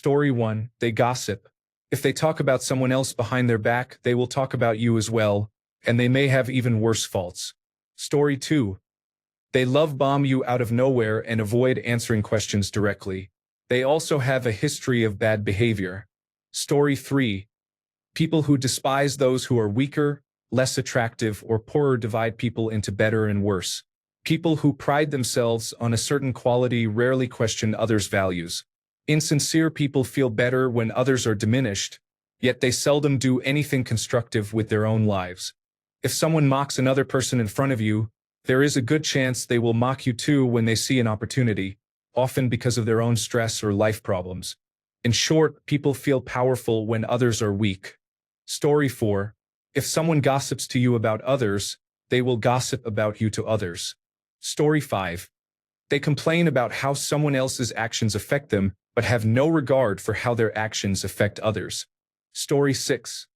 Story 1. They gossip. If they talk about someone else behind their back, they will talk about you as well, and they may have even worse faults. Story 2. They love bomb you out of nowhere and avoid answering questions directly. They also have a history of bad behavior. Story 3. People who despise those who are weaker, less attractive, or poorer divide people into better and worse. People who pride themselves on a certain quality rarely question others' values. Insincere people feel better when others are diminished, yet they seldom do anything constructive with their own lives. If someone mocks another person in front of you, there is a good chance they will mock you too when they see an opportunity, often because of their own stress or life problems. In short, people feel powerful when others are weak. Story 4. If someone gossips to you about others, they will gossip about you to others. Story 5. They complain about how someone else's actions affect them, but have no regard for how their actions affect others. Story 6.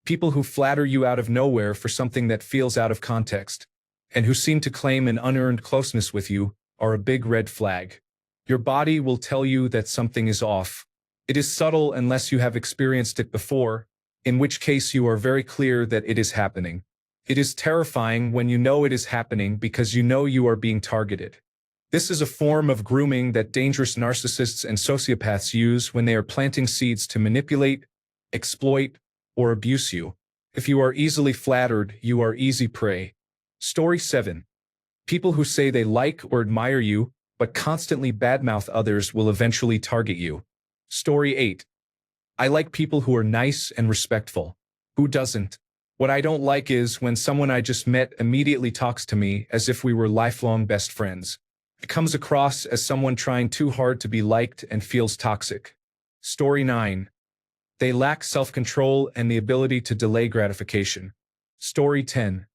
People who flatter you out of nowhere for something that feels out of context, and who seem to claim an unearned closeness with you, are a big red flag. Your body will tell you that something is off. It is subtle unless you have experienced it before, in which case you are very clear that it is happening. It is terrifying when you know it is happening because you know you are being targeted. This is a form of grooming that dangerous narcissists and sociopaths use when they are planting seeds to manipulate, exploit, or abuse you. If you are easily flattered, you are easy prey. Story 7. People who say they like or admire you, but constantly badmouth others will eventually target you. Story 8. I like people who are nice and respectful. Who doesn't? What I don't like is when someone I just met immediately talks to me as if we were lifelong best friends. It comes across as someone trying too hard to be liked and feels toxic. Story 9. They lack self-control and the ability to delay gratification. Story 10.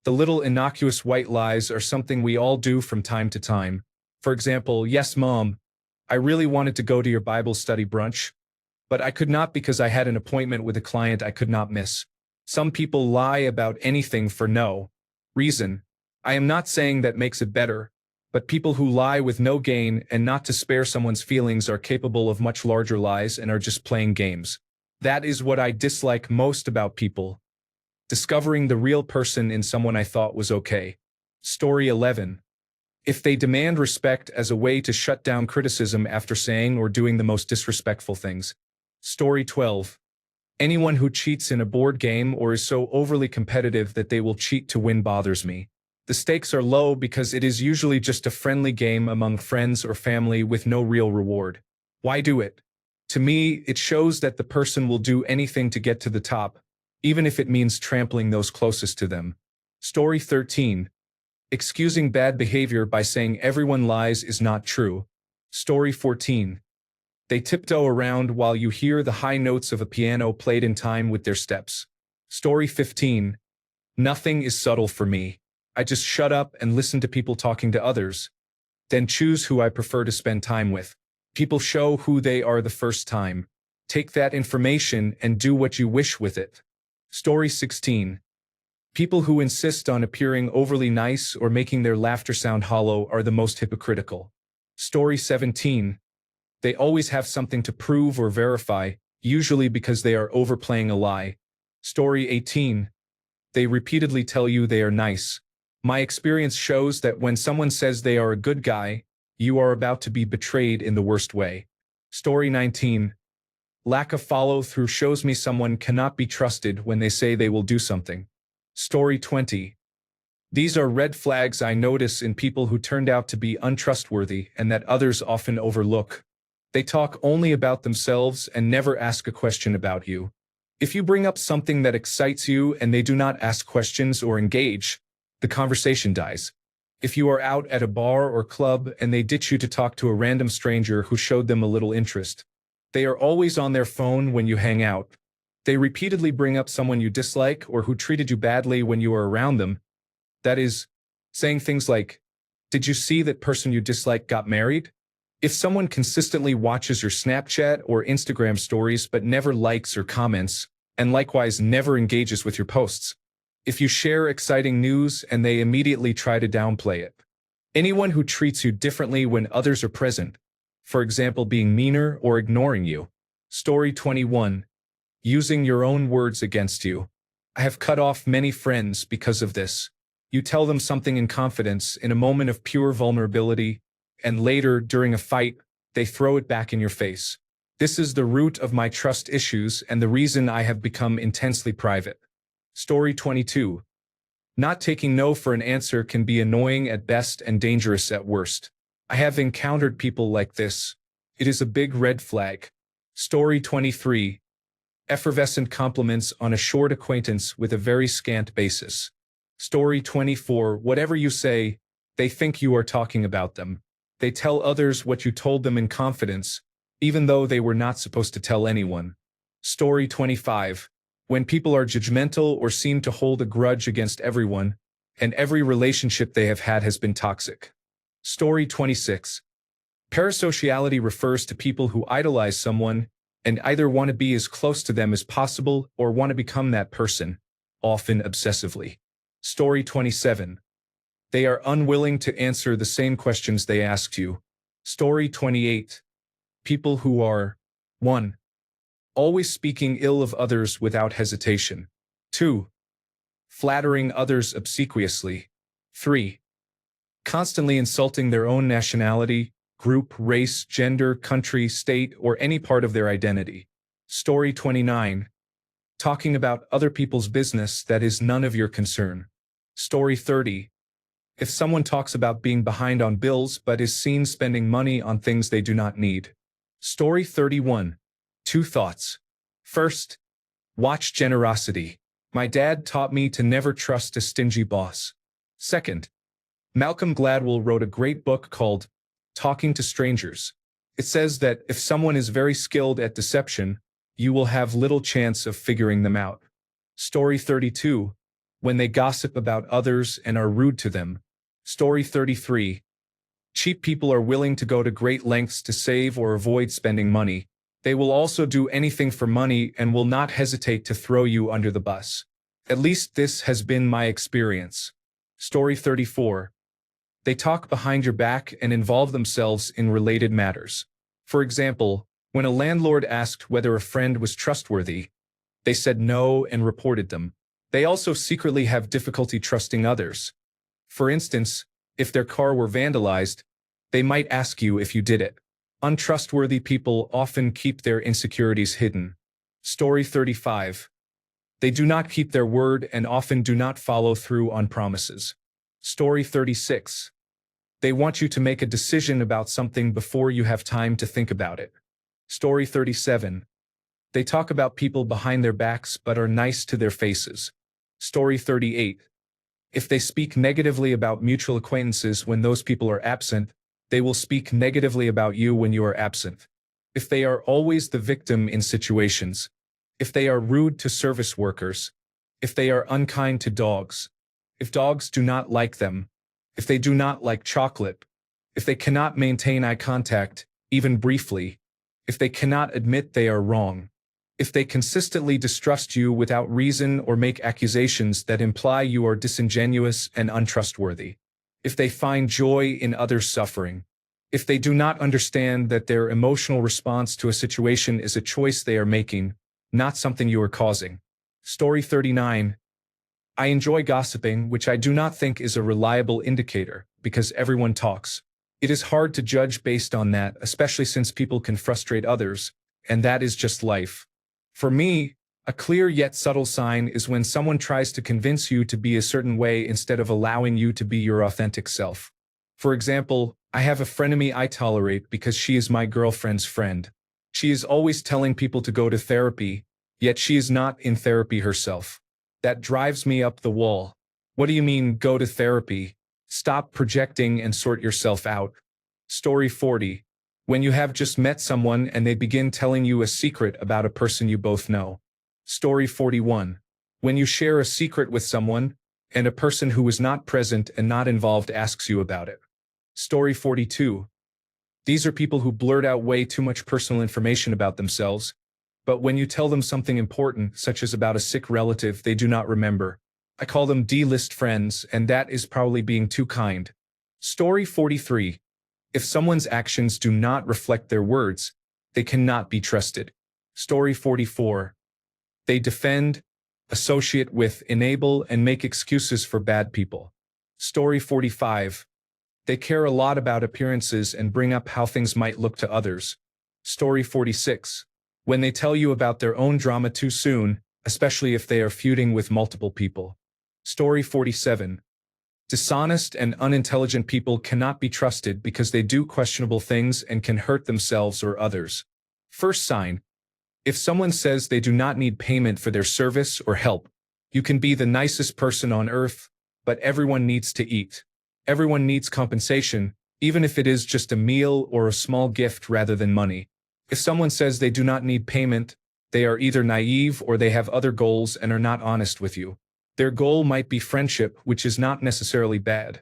The little innocuous white lies are something we all do from time to time. For example, yes, Mom, I really wanted to go to your Bible study brunch, but I could not because I had an appointment with a client I could not miss. Some people lie about anything for no reason. I am not saying that makes it better, but people who lie with no gain and not to spare someone's feelings are capable of much larger lies and are just playing games. That is what I dislike most about people. Discovering the real person in someone I thought was okay. Story 11. If they demand respect as a way to shut down criticism after saying or doing the most disrespectful things. Story 12. Anyone who cheats in a board game or is so overly competitive that they will cheat to win bothers me. The stakes are low because it is usually just a friendly game among friends or family with no real reward. Why do it? To me, it shows that the person will do anything to get to the top, even if it means trampling those closest to them. Story 13. Excusing bad behavior by saying everyone lies is not true. Story 14. They tiptoe around while you hear the high notes of a piano played in time with their steps. Story 15. Nothing is subtle for me. I just shut up and listen to people talking to others, then choose who I prefer to spend time with. People show who they are the first time. Take that information and do what you wish with it. Story 16. People who insist on appearing overly nice or making their laughter sound hollow are the most hypocritical. Story 17. They always have something to prove or verify, usually because they are overplaying a lie. Story 18. They repeatedly tell you they are nice. My experience shows that when someone says they are a good guy, you are about to be betrayed in the worst way. Story 19. Lack of follow-through shows me someone cannot be trusted when they say they will do something. Story 20. These are red flags I notice in people who turned out to be untrustworthy and that others often overlook. They talk only about themselves and never ask a question about you. If you bring up something that excites you and they do not ask questions or engage, the conversation dies. If you are out at a bar or club and they ditch you to talk to a random stranger who showed them a little interest, they are always on their phone when you hang out. They repeatedly bring up someone you dislike or who treated you badly when you are around them. That is, saying things like, "Did you see that person you dislike got married?" If someone consistently watches your Snapchat or Instagram stories but never likes or comments, and likewise never engages with your posts. If you share exciting news and they immediately try to downplay it. Anyone who treats you differently when others are present, for example being meaner or ignoring you. Story 21. Using your own words against you. I have cut off many friends because of this. You tell them something in confidence in a moment of pure vulnerability, and later, during a fight, they throw it back in your face. This is the root of my trust issues and the reason I have become intensely private. Story 22. Not taking no for an answer can be annoying at best and dangerous at worst. I have encountered people like this. It is a big red flag. Story 23. Effervescent compliments on a short acquaintance with a very scant basis. Story 24. Whatever you say, they think you are talking about them. They tell others what you told them in confidence, even though they were not supposed to tell anyone. Story 25. When people are judgmental or seem to hold a grudge against everyone, and every relationship they have had has been toxic. Story 26. Parasociality refers to people who idolize someone and either want to be as close to them as possible or want to become that person, often obsessively. Story 27. They are unwilling to answer the same questions they asked you. Story 28. People who are 1. Always speaking ill of others without hesitation. 2. Flattering others obsequiously. 3. Constantly insulting their own nationality, group, race, gender, country, state, or any part of their identity. Story 29. Talking about other people's business that is none of your concern. Story 30. If someone talks about being behind on bills but is seen spending money on things they do not need. Story 31. 2 thoughts. First, watch generosity. My dad taught me to never trust a stingy boss. Second, Malcolm Gladwell wrote a great book called Talking to Strangers. It says that if someone is very skilled at deception, you will have little chance of figuring them out. Story 32. When they gossip about others and are rude to them. Story 33. Cheap people are willing to go to great lengths to save or avoid spending money. They will also do anything for money and will not hesitate to throw you under the bus. At least this has been my experience. Story 34. They talk behind your back and involve themselves in related matters. For example, when a landlord asked whether a friend was trustworthy, they said no and reported them. They also secretly have difficulty trusting others. For instance, if their car were vandalized, they might ask you if you did it. Untrustworthy people often keep their insecurities hidden. Story 35. They do not keep their word and often do not follow through on promises. Story 36. They want you to make a decision about something before you have time to think about it. Story 37. They talk about people behind their backs but are nice to their faces. Story 38. If they speak negatively about mutual acquaintances when those people are absent, they will speak negatively about you when you are absent. If they are always the victim in situations, if they are rude to service workers, if they are unkind to dogs, if dogs do not like them, if they do not like chocolate, if they cannot maintain eye contact, even briefly, if they cannot admit they are wrong, if they consistently distrust you without reason or make accusations that imply you are disingenuous and untrustworthy, if they find joy in others' suffering, if they do not understand that their emotional response to a situation is a choice they are making, not something you are causing. Story 39. I enjoy gossiping, which I do not think is a reliable indicator, because everyone talks. It is hard to judge based on that, especially since people can frustrate others, and that is just life. For me, a clear yet subtle sign is when someone tries to convince you to be a certain way instead of allowing you to be your authentic self. For example, I have a frenemy I tolerate because she is my girlfriend's friend. She is always telling people to go to therapy, yet she is not in therapy herself. That drives me up the wall. What do you mean, go to therapy? Stop projecting and sort yourself out. Story 40. When you have just met someone and they begin telling you a secret about a person you both know. Story 41. When you share a secret with someone, and a person who was not present and not involved asks you about it. Story 42. These are people who blurt out way too much personal information about themselves, but when you tell them something important, such as about a sick relative, they do not remember. I call them D-list friends, and that is probably being too kind. Story 43. If someone's actions do not reflect their words, they cannot be trusted. Story 44. They defend, associate with, enable, and make excuses for bad people. Story 45. They care a lot about appearances and bring up how things might look to others. Story 46. When they tell you about their own drama too soon, especially if they are feuding with multiple people. Story 47. Dishonest and unintelligent people cannot be trusted because they do questionable things and can hurt themselves or others. First sign. If someone says they do not need payment for their service or help, you can be the nicest person on earth, but everyone needs to eat. Everyone needs compensation, even if it is just a meal or a small gift rather than money. If someone says they do not need payment, they are either naive or they have other goals and are not honest with you. Their goal might be friendship, which is not necessarily bad,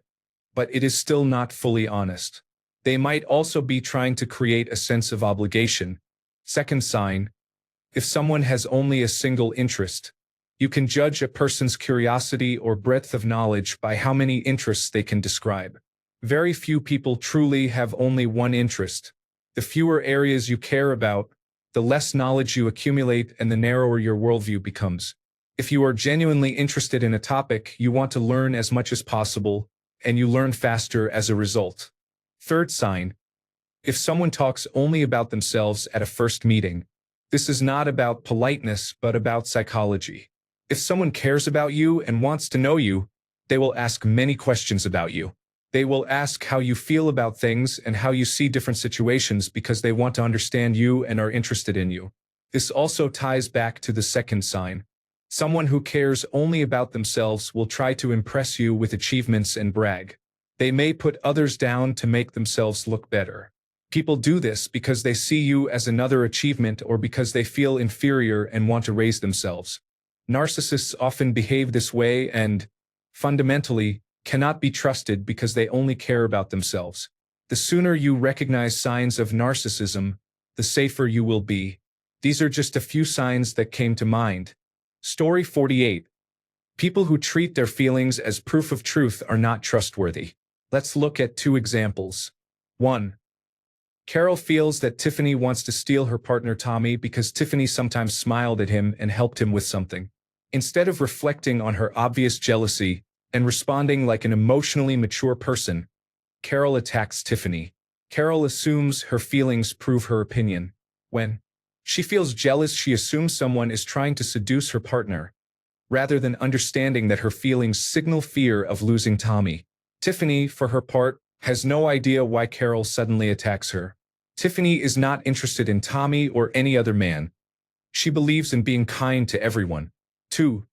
but it is still not fully honest. They might also be trying to create a sense of obligation. Second sign. If someone has only a single interest, you can judge a person's curiosity or breadth of knowledge by how many interests they can describe. Very few people truly have only one interest. The fewer areas you care about, the less knowledge you accumulate and the narrower your worldview becomes. If you are genuinely interested in a topic, you want to learn as much as possible, and you learn faster as a result. Third sign. If someone talks only about themselves at a first meeting, this is not about politeness but about psychology. If someone cares about you and wants to know you, they will ask many questions about you. They will ask how you feel about things and how you see different situations because they want to understand you and are interested in you. This also ties back to the second sign. Someone who cares only about themselves will try to impress you with achievements and brag. They may put others down to make themselves look better. People do this because they see you as another achievement or because they feel inferior and want to raise themselves. Narcissists often behave this way and, fundamentally, cannot be trusted because they only care about themselves. The sooner you recognize signs of narcissism, the safer you will be. These are just a few signs that came to mind. Story 48. People who treat their feelings as proof of truth are not trustworthy. Let's look at two examples. 1. Carol feels that Tiffany wants to steal her partner Tommy because Tiffany sometimes smiled at him and helped him with something. Instead of reflecting on her obvious jealousy and responding like an emotionally mature person, Carol attacks Tiffany. Carol assumes her feelings prove her opinion. When she feels jealous, she assumes someone is trying to seduce her partner, rather than understanding that her feelings signal fear of losing Tommy. Tiffany, for her part, has no idea why Carol suddenly attacks her. Tiffany is not interested in Tommy or any other man. She believes in being kind to everyone. 2.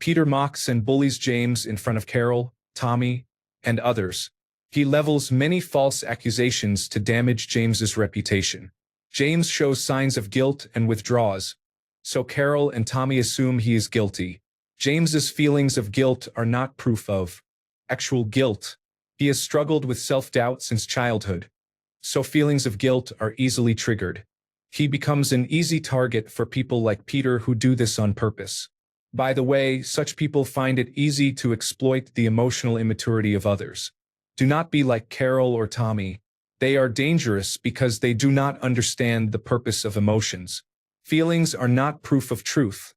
Peter mocks and bullies James in front of Carol, Tommy, and others. He levels many false accusations to damage James's reputation. James shows signs of guilt and withdraws, so Carol and Tommy assume he is guilty. James's feelings of guilt are not proof of actual guilt. He has struggled with self-doubt since childhood, so feelings of guilt are easily triggered. He becomes an easy target for people like Peter who do this on purpose. By the way, such people find it easy to exploit the emotional immaturity of others. Do not be like Carol or Tommy. They are dangerous because they do not understand the purpose of emotions. Feelings are not proof of truth.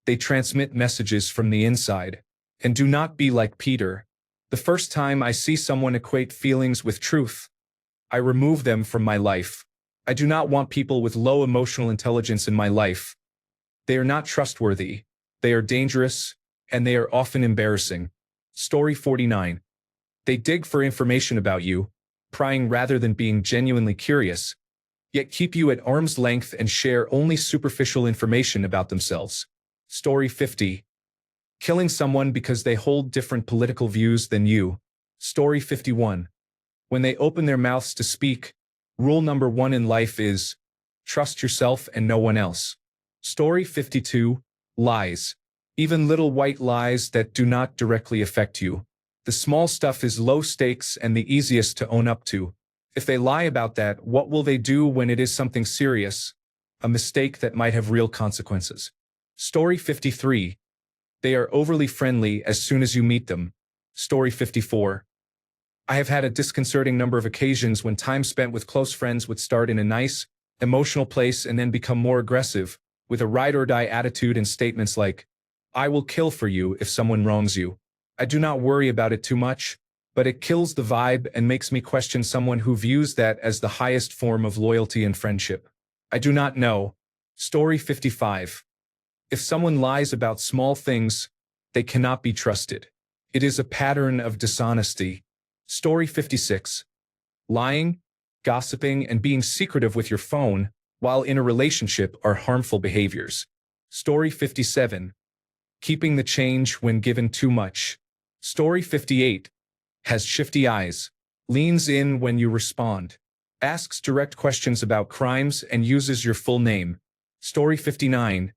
They transmit messages from the inside. And do not be like Peter. The first time I see someone equate feelings with truth, I remove them from my life. I do not want people with low emotional intelligence in my life. They are not trustworthy. They are dangerous, and they are often embarrassing. Story 49. They dig for information about you, prying rather than being genuinely curious, yet keep you at arm's length and share only superficial information about themselves. Story 50. Killing someone because they hold different political views than you. Story 51. When they open their mouths to speak, rule number 1 in life is, trust yourself and no one else. Story 52. Lies. Even little white lies that do not directly affect you. The small stuff is low stakes and the easiest to own up to. If they lie about that, what will they do when it is something serious? A mistake that might have real consequences. Story 53. They are overly friendly as soon as you meet them. Story 54. I have had a disconcerting number of occasions when time spent with close friends would start in a nice, emotional place and then become more aggressive, with a ride-or-die attitude and statements like, "I will kill for you if someone wrongs you." I do not worry about it too much, but it kills the vibe and makes me question someone who views that as the highest form of loyalty and friendship. I do not know. Story 55. If someone lies about small things, they cannot be trusted. It is a pattern of dishonesty. Story 56. Lying, gossiping, and being secretive with your phone while in a relationship are harmful behaviors. Story 57. Keeping the change when given too much. Story 58. Has shifty eyes. Leans in when you respond. Asks direct questions about crimes and uses your full name. Story 59.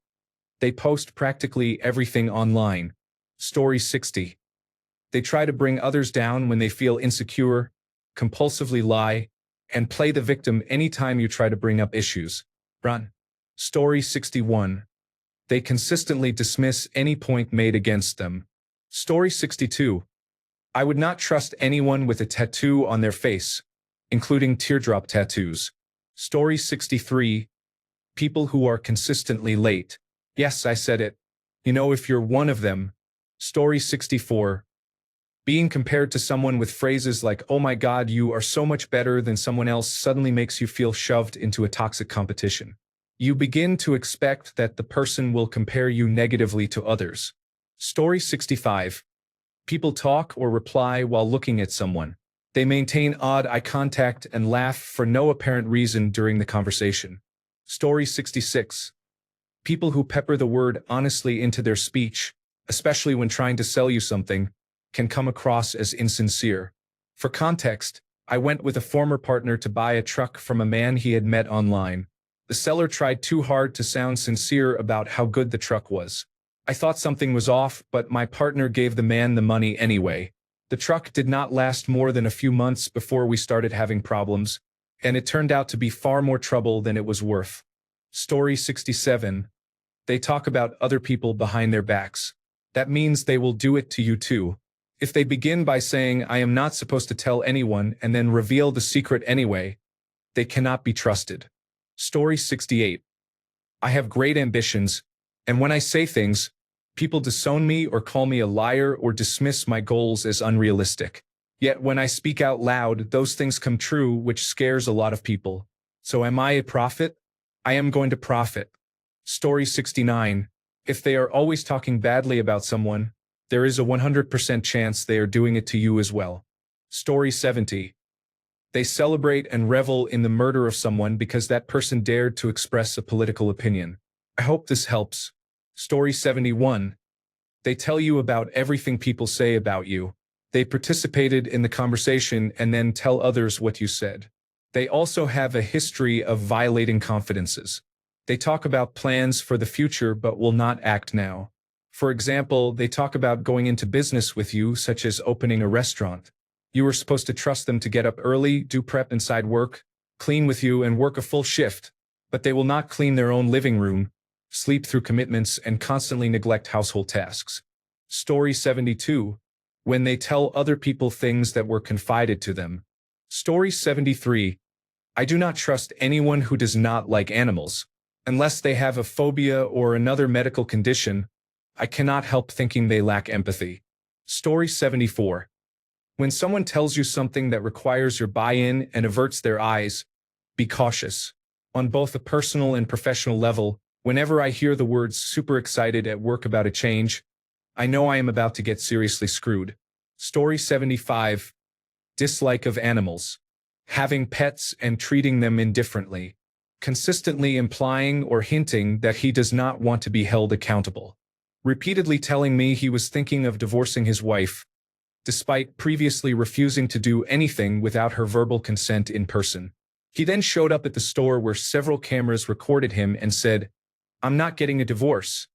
They post practically everything online. Story 60. They try to bring others down when they feel insecure, compulsively lie, and play the victim anytime you try to bring up issues. Run. Story 61. They consistently dismiss any point made against them. Story 62. I would not trust anyone with a tattoo on their face, including teardrop tattoos. Story 63. People who are consistently late. Yes, I said it. You know, if you're one of them. Story 64. Being compared to someone with phrases like, "Oh my God, you are so much better than someone else," suddenly makes you feel shoved into a toxic competition. You begin to expect that the person will compare you negatively to others. Story 65. People talk or reply while looking at someone. They maintain odd eye contact and laugh for no apparent reason during the conversation. Story 66. People who pepper the word honestly into their speech, especially when trying to sell you something, can come across as insincere. For context, I went with a former partner to buy a truck from a man he had met online. The seller tried too hard to sound sincere about how good the truck was. I thought something was off, but my partner gave the man the money anyway. The truck did not last more than a few months before we started having problems, and it turned out to be far more trouble than it was worth. Story 67. They talk about other people behind their backs. That means they will do it to you too. If they begin by saying, "I am not supposed to tell anyone," and then reveal the secret anyway, they cannot be trusted. Story 68. I have great ambitions, and when I say things, people disown me or call me a liar or dismiss my goals as unrealistic. Yet when I speak out loud, those things come true, which scares a lot of people. So am I a prophet? I am going to profit. Story 69. If they are always talking badly about someone, there is a 100% chance they are doing it to you as well. Story 70. They celebrate and revel in the murder of someone because that person dared to express a political opinion. I hope this helps. Story 71. They tell you about everything people say about you. They participated in the conversation and then tell others what you said. They also have a history of violating confidences. They talk about plans for the future but will not act now. For example, they talk about going into business with you, such as opening a restaurant. You are supposed to trust them to get up early, do prep inside work, clean with you, and work a full shift. But they will not clean their own living room, sleep through commitments, and constantly neglect household tasks. Story 72. When they tell other people things that were confided to them. Story 73. I do not trust anyone who does not like animals. Unless they have a phobia or another medical condition, I cannot help thinking they lack empathy. Story 74. When someone tells you something that requires your buy-in and averts their eyes, be cautious. On both a personal and professional level, whenever I hear the words "super excited" at work about a change, I know I am about to get seriously screwed. Story 75. Dislike of animals. Having pets and treating them indifferently. Consistently implying or hinting that he does not want to be held accountable. Repeatedly telling me he was thinking of divorcing his wife, despite previously refusing to do anything without her verbal consent in person. He then showed up at the store where several cameras recorded him and said, "I'm not getting a divorce,"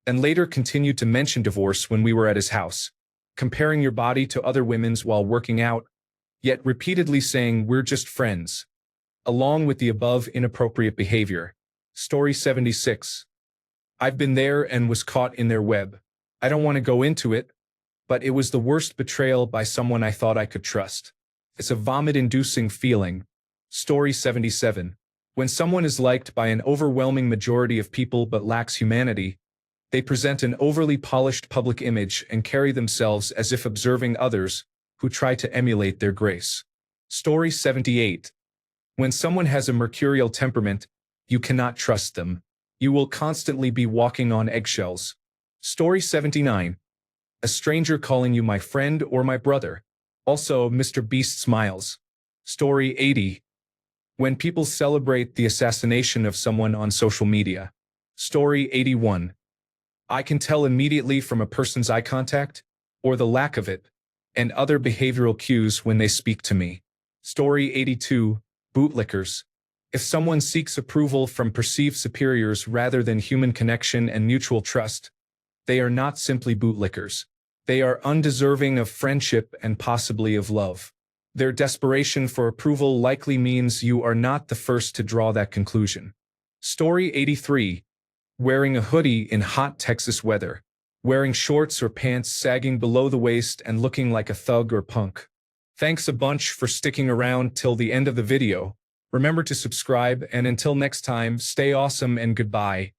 and later continued to mention divorce when we were at his house, comparing your body to other women's while working out, yet repeatedly saying "we're just friends," along with the above inappropriate behavior. Story 76. I've been there and was caught in their web. I don't want to go into it, but it was the worst betrayal by someone I thought I could trust. It's a vomit-inducing feeling. Story 77. When someone is liked by an overwhelming majority of people but lacks humanity, they present an overly polished public image and carry themselves as if observing others who try to emulate their grace. Story 78. When someone has a mercurial temperament, you cannot trust them. You will constantly be walking on eggshells. Story 79. A stranger calling you my friend or my brother. Also, Mr. Beast smiles. Story 80. When people celebrate the assassination of someone on social media. Story 81. I can tell immediately from a person's eye contact, or the lack of it, and other behavioral cues when they speak to me. Story 82. Bootlickers. If someone seeks approval from perceived superiors rather than human connection and mutual trust, they are not simply bootlickers. They are undeserving of friendship and possibly of love. Their desperation for approval likely means you are not the first to draw that conclusion. Story 83. Wearing a hoodie in hot Texas weather. Wearing shorts or pants sagging below the waist and looking like a thug or punk. Thanks a bunch for sticking around till the end of the video. Remember to subscribe, and until next time, stay awesome and goodbye.